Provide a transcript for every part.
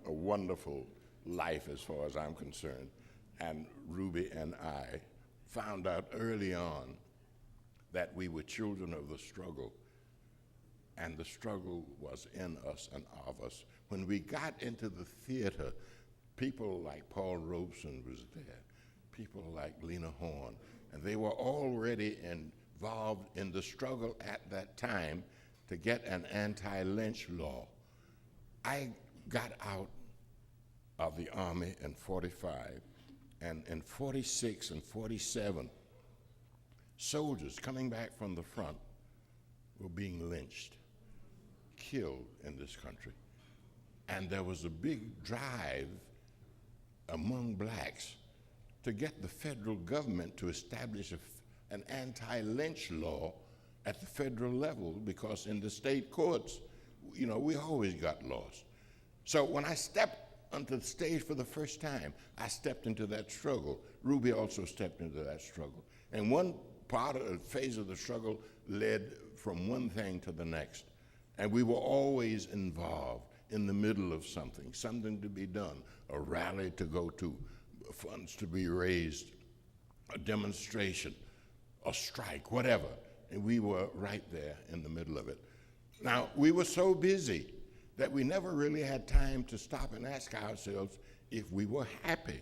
a wonderful life as far as I'm concerned. And Ruby and I found out early on that we were children of the struggle, and the struggle was in us and of us. When we got into the theater, people like Paul Robeson was there, people like Lena Horne, and they were already involved in the struggle at that time to get an anti-lynch law. I got out of the Army in 45, and in 46 and 47, soldiers coming back from the front were being lynched, killed in this country. And there was a big drive among blacks to get the federal government to establish an anti-lynch law at the federal level, because in the state courts, you know, we always got lost. So when I stepped onto the stage for the first time, I stepped into that struggle. Ruby also stepped into that struggle. And one part of the phase of the struggle led from one thing to the next. And we were always involved in the middle of something to be done, a rally to go to, funds to be raised, a demonstration, a strike, whatever. And we were right there in the middle of it. Now, we were so busy that we never really had time to stop and ask ourselves if we were happy,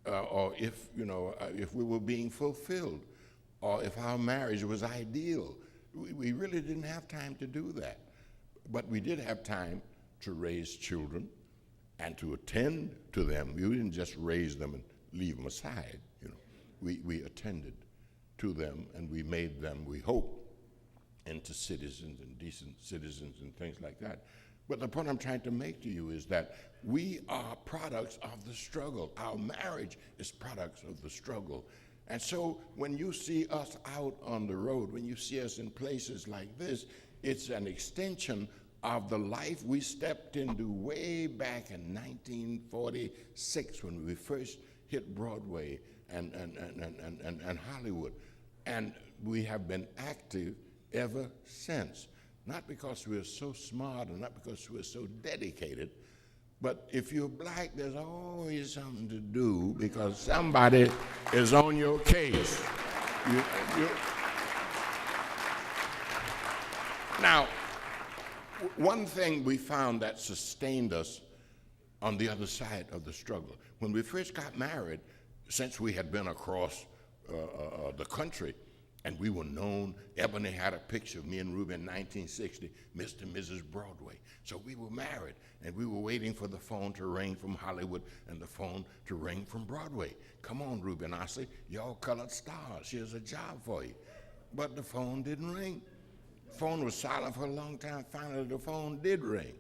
or if, you know, if we were being fulfilled, or if our marriage was ideal. We really didn't have time to do that. But we did have time to raise children and to attend to them. We didn't just raise them and leave them aside, you know. We attended to them, and we made them, we hope, into citizens and decent citizens and things like that. But the point I'm trying to make to you is that we are products of the struggle. Our marriage is products of the struggle. And so when you see us out on the road, when you see us in places like this, it's an extension of the life we stepped into way back in 1946 when we first hit Broadway and Hollywood. And we have been active ever since. Not because we're so smart and not because we're so dedicated, but if you're black, there's always something to do because somebody is on your case. Now, one thing we found that sustained us on the other side of the struggle, when we first got married, since we had been across the country, and we were known. Ebony had a picture of me and Ruby in 1960, Mr. and Mrs. Broadway. So we were married, and we were waiting for the phone to ring from Hollywood and the phone to ring from Broadway. Come on, Ruby and I said, y'all colored stars, here's a job for you. But the phone didn't ring. The phone was silent for a long time. Finally, the phone did ring.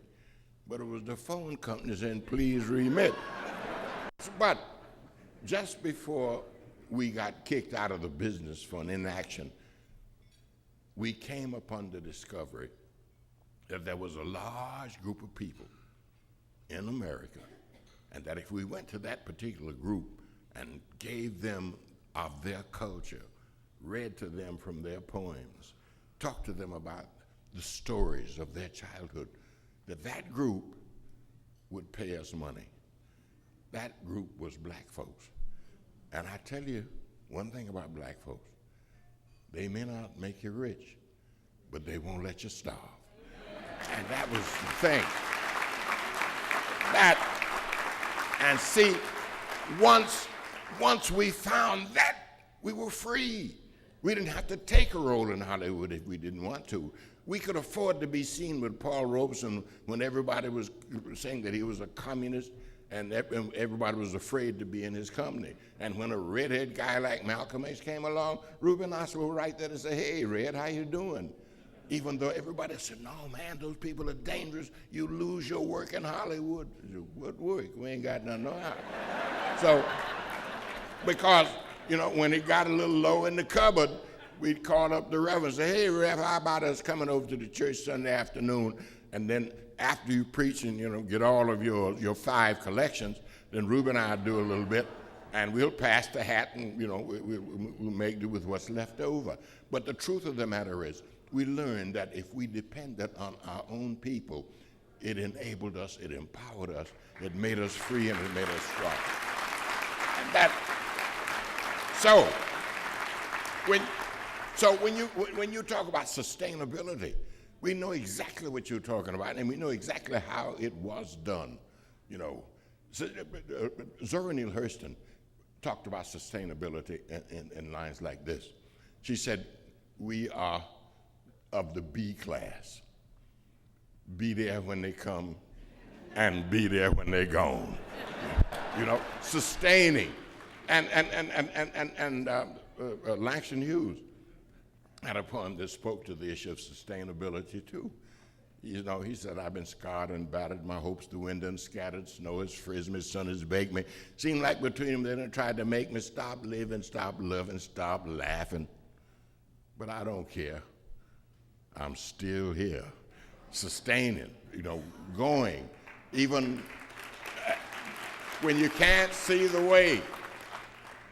But it was the phone company saying, please remit. But just before we got kicked out of the business for an inaction, we came upon the discovery that there was a large group of people in America, and that if we went to that particular group and gave them of their culture, read to them from their poems, talked to them about the stories of their childhood, that group would pay us money. That group was black folks. And I tell you one thing about black folks, they may not make you rich, but they won't let you starve. And that was the thing. And see, once we found that, we were free. We didn't have to take a role in Hollywood if we didn't want to. We could afford to be seen with Paul Robeson when everybody was saying that he was a communist, and everybody was afraid to be in his company. And when a redhead guy like Malcolm X came along, Ruby and I were right there to say, hey, Red, how you doing? Even though everybody said, no, man, those people are dangerous. You lose your work in Hollywood. I said, what work? We ain't got nothing on. So, because, you know, when it got a little low in the cupboard, we'd call up the Reverend and say, hey, Rev, how about us coming over to the church Sunday afternoon? And then after you preach and, you know, get all of your 5 collections, then Ruby and I do a little bit, and we'll pass the hat, and, you know, we'll make do with what's left over. But the truth of the matter is, we learned that if we depended on our own people, it enabled us, it empowered us, it made us free, and it made us strong. And that, so when you talk about sustainability, we know exactly what you're talking about, and we know exactly how it was done. You know, Zora Neale Hurston talked about sustainability in lines like this. She said, "We are of the B class. Be there when they come, and be there when they're gone." You know, sustaining, and Langston Hughes had a poem that spoke to the issue of sustainability too. You know, he said, "I've been scarred and battered, my hopes the wind and scattered, snow has frizzed me, sun has baked me. Seemed like between them they done tried to make me stop living, stop loving, stop laughing. But I don't care. I'm still here, sustaining, you know, going, even when you can't see the way,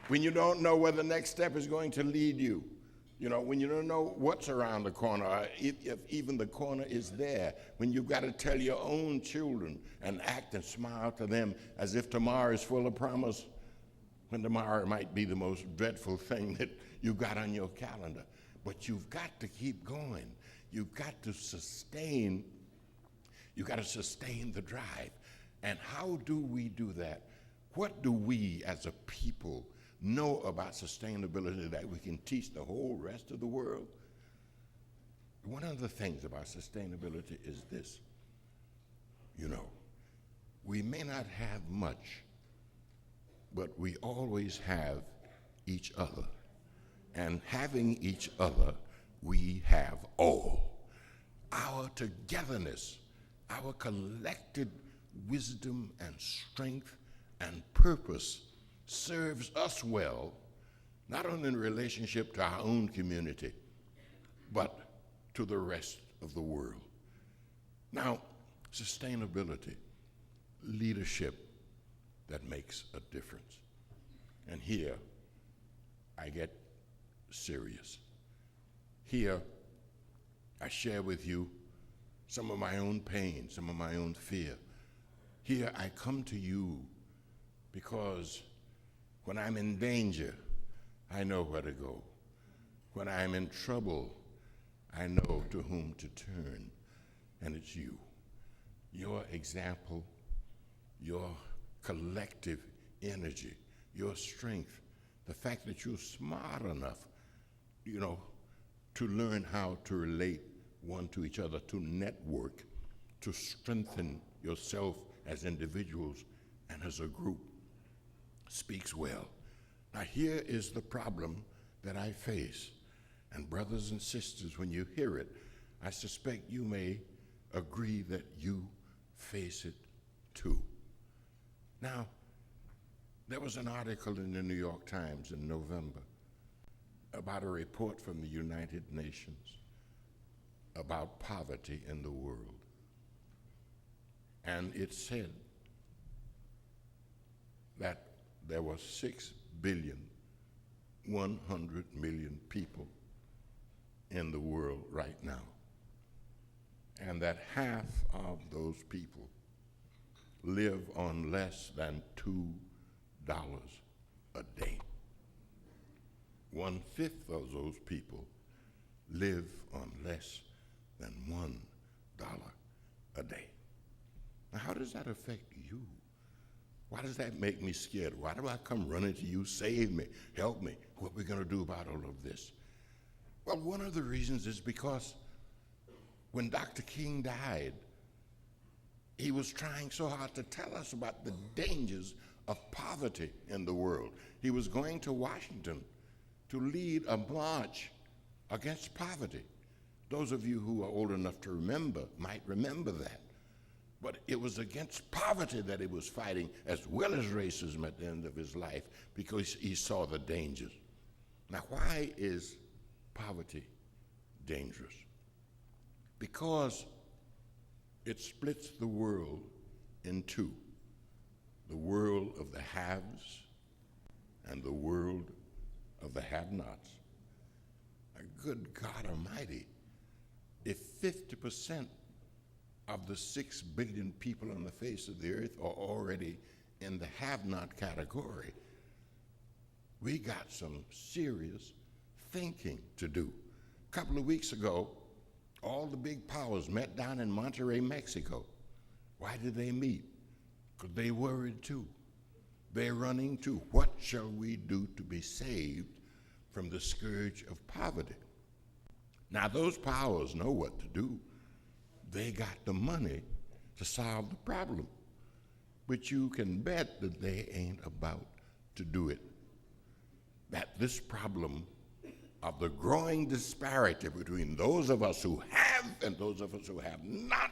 when you don't know where the next step is going to lead you. You know, when you don't know what's around the corner, or if even the corner is there, when you've got to tell your own children and act and smile to them as if tomorrow is full of promise, when tomorrow might be the most dreadful thing that you've got on your calendar. But you've got to keep going. You've got to sustain, the drive. And how do we do that? What do we as a people know about sustainability that we can teach the whole rest of the world? One of the things about sustainability is this. You know, we may not have much, but we always have each other. And having each other, we have all. Our togetherness, our collected wisdom and strength and purpose serves us well, not only in relationship to our own community, but to the rest of the world. Now, sustainability, leadership that makes a difference. And here, I get serious. Here, I share with you some of my own pain, some of my own fear. Here, I come to you because when I'm in danger, I know where to go. When I'm in trouble, I know to whom to turn, and it's you. Your example, your collective energy, your strength, the fact that you're smart enough, you know, to learn how to relate one to each other, to network, to strengthen yourself as individuals and as a group, speaks well. Now here is the problem that I face. And brothers and sisters, when you hear it, I suspect you may agree that you face it too. Now, there was an article in the New York Times in November about a report from the United Nations about poverty in the world. And it said that there were 6,100,000,000 people in the world right now, and that half of those people live on less than $2 a day. 1/5 of those people live on less than $1 a day. Now, how does that affect you? Why does that make me scared? Why do I come running to you, save me, help me? What are we going to do about all of this? Well, one of the reasons is because when Dr. King died, he was trying so hard to tell us about the dangers of poverty in the world. He was going to Washington to lead a march against poverty. Those of you who are old enough to remember might remember that. But it was against poverty that he was fighting, as well as racism at the end of his life, because he saw the dangers. Now, why is poverty dangerous? Because it splits the world in two: the world of the haves and the world of the have-nots. Good God Almighty, if 50% of the 6 billion people on the face of the earth are already in the have-not category. We got some serious thinking to do. A couple of weeks ago, all the big powers met down in Monterrey, Mexico. Why did they meet? Because they worried too. They're running too. What shall we do to be saved from the scourge of poverty? Now, those powers know what to do. They got the money to solve the problem. But you can bet that they ain't about to do it. That this problem of the growing disparity between those of us who have and those of us who have not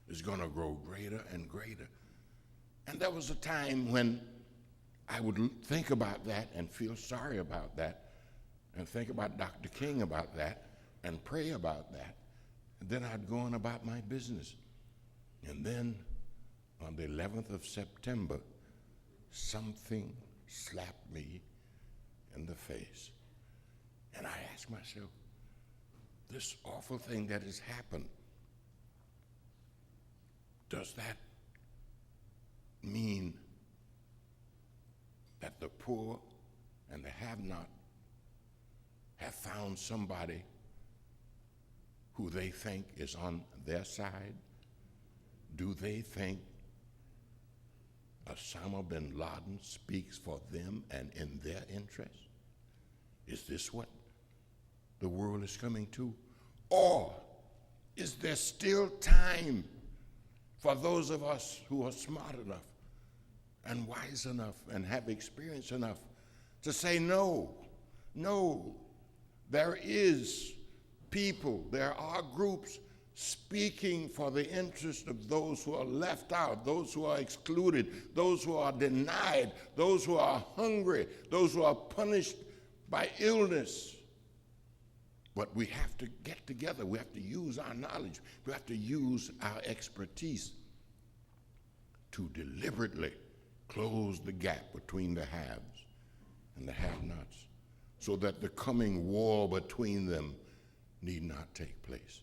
is going to grow greater and greater. And there was a time when I would think about that and feel sorry about that and think about Dr. King about that and pray about that. And then I'd go on about my business. And then on the 11th of September, something slapped me in the face. And I asked myself, this awful thing that has happened, does that mean that the poor and the have-not have found somebody who they think is on their side? Do they think Osama bin Laden speaks for them and in their interest? Is this what the world is coming to? Or is there still time for those of us who are smart enough and wise enough and have experience enough to say no, no, there is people, there are groups speaking for the interest of those who are left out, those who are excluded, those who are denied, those who are hungry, those who are punished by illness. But we have to get together. We have to use our knowledge. We have to use our expertise to deliberately close the gap between the haves and the have-nots so that the coming war between them need not take place.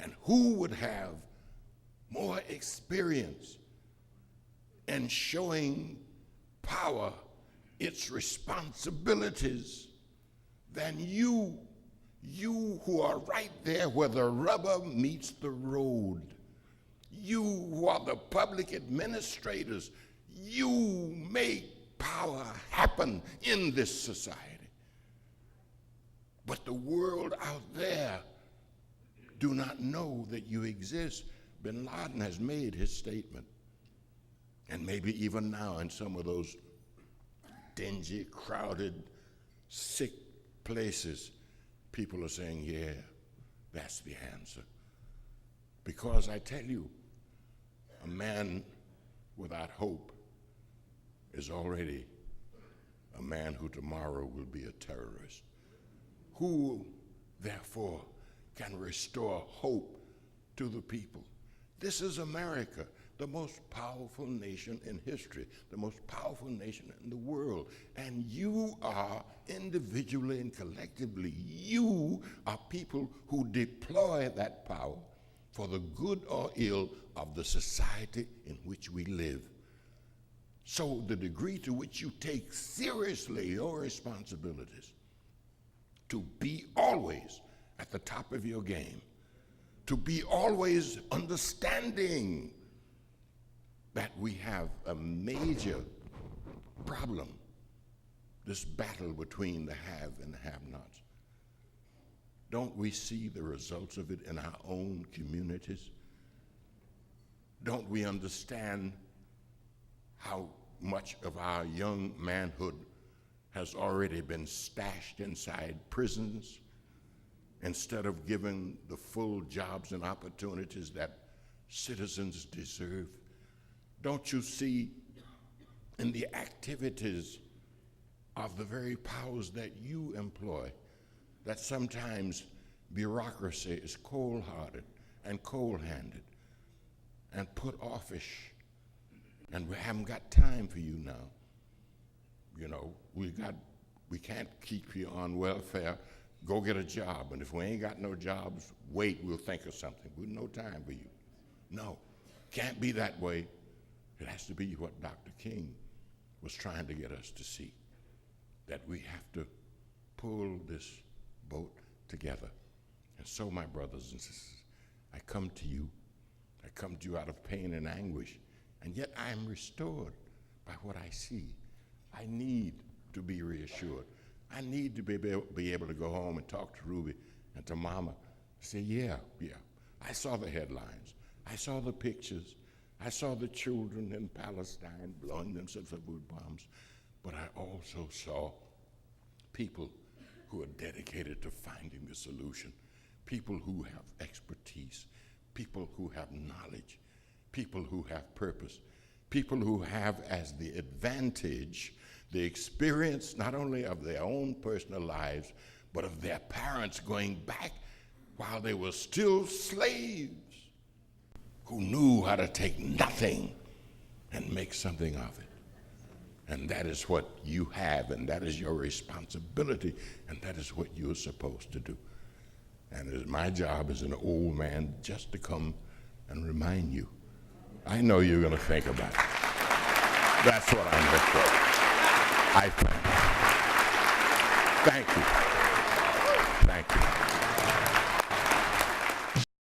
And who would have more experience in showing power its responsibilities than you who are right there where the rubber meets the road, you who are the public administrators, you make power happen in this society. But the world out there do not know that you exist. Bin Laden has made his statement. And maybe even now in some of those dingy, crowded, sick places, people are saying, yeah, that's the answer. Because I tell you, a man without hope is already a man who tomorrow will be a terrorist. Who, therefore, can restore hope to the people? This is America, the most powerful nation in history, the most powerful nation in the world. And you are, individually and collectively, you are people who deploy that power for the good or ill of the society in which we live. So the degree to which you take seriously your responsibilities to be always at the top of your game, to be always understanding that we have a major problem, this battle between the have and the have-nots. Don't we see the results of it in our own communities? Don't we understand how much of our young manhood has already been stashed inside prisons instead of given the full jobs and opportunities that citizens deserve? Don't you see in the activities of the very powers that you employ that sometimes bureaucracy is cold-hearted and cold-handed and put offish, and we haven't got time for you now? You know, we can't keep you on welfare. Go get a job, and if we ain't got no jobs, wait, we'll think of something. We've no time for you. No, can't be that way. It has to be what Dr. King was trying to get us to see, that we have to pull this boat together. And so, my brothers and sisters, I come to you. I come to you out of pain and anguish, and yet I am restored by what I see. I need to be reassured. I need to be able to go home and talk to Ruby and to Mama. Say, yeah, I saw the headlines. I saw the pictures. I saw the children in Palestine blowing themselves up with bombs. But I also saw people who are dedicated to finding the solution, people who have expertise, people who have knowledge, people who have purpose, people who have as the advantage the experience not only of their own personal lives, but of their parents going back while they were still slaves, who knew how to take nothing and make something of it. And that is what you have, and that is your responsibility, and that is what you're supposed to do. And it is my job as an old man just to come and remind you. I know you're going to think about it. That's what I'm here for. I thank you. Thank you.